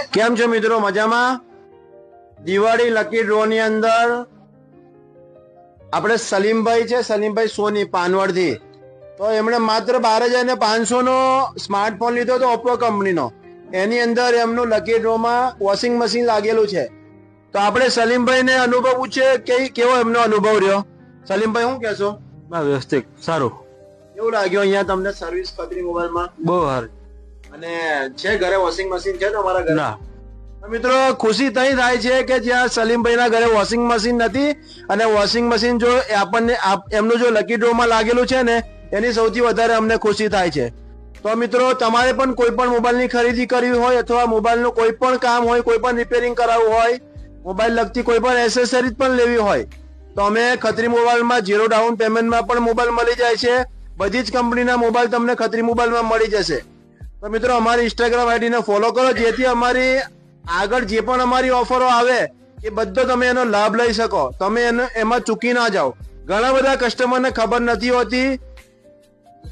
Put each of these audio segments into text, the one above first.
કેમ છો મિત્રો? મજામાં? દિવાળી લકી ડ્રો ની અંદર આપણે સલીમભાઈ છે, સલીમભાઈ સોની પાનવડ થી, તો એમણે માત્ર 12,500 નો સ્માર્ટફોન લીધો હતો ઓપ્પો કંપનીનો. એની અંદર એમનું લકી ડ્રો માં વોશિંગ મશીન લાગેલું છે. તો આપણે સલીમભાઈ ને અનુભવ પૂછે કે કેવો એમનો અનુભવ રહ્યો. સલીમભાઈ શું કહેશો? વ્યવસ્થિત સારું. કેવું લાગ્યું અહીંયા તમને સર્વિસ ખત્રી મોબાઈલમાં? બહુ સારું. અને છે ઘરે વોશિંગ મશીન છે તમારા ઘરે? ના. મિત્રો ખુશી તઈ થાય છે કે જ્યાં સલીમભાઈ ના ઘરે વોશિંગ મશીન નથી, અને વોશિંગ મશીન જો આપણને એમનું જો લકી ડ્રો માં લાગેલું છે ને, એની સૌથી વધારે અમને ખુશી થાય છે. તો મિત્રો તમારે પણ કોઈ પણ મોબાઈલની ખરીદી કરવી હોય અથવા મોબાઈલનું કોઈ પણ કામ હોય, કોઈ પણ રિપેરિંગ કરાવવું હોય, મોબાઈલ લગતી કોઈ પણ એસેસરીઝ પણ લેવી હોય, તો અમે ખત્રી મોબાઈલમાં 0 ડાઉન પેમેન્ટમાં પણ મોબાઈલ મળી જાય છે. બધી જ કંપનીના મોબાઈલ તમને ખત્રી મોબાઈલમાં મળી જશે. તો મિત્રો અમારી ઇન્સ્ટાગ્રામ આઈડીને ફોલો કરો, જેથી અમારી આગળ જે પણ અમારી ઓફરો આવે એ બધો તમે એનો લાભ લઈ શકો, તમે એમાં ચૂકી ના જાઓ. ઘણા બધા કસ્ટમરને ખબર નથી હોતી,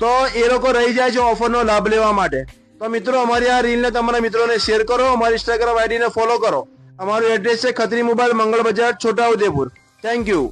તો એ લોકો રહી જાય છે ઓફરનો લાભ લેવા માટે. તો મિત્રો અમારી આ રીલને તમારા મિત્રોને શેર કરો, અમારી ઇન્સ્ટાગ્રામ આઈડીને ફોલો કરો. અમારું એડ્રેસ છે ખત્રી મોબાઈલ, મંગળ બજાર, છોટાઉદેપુર. Thank you.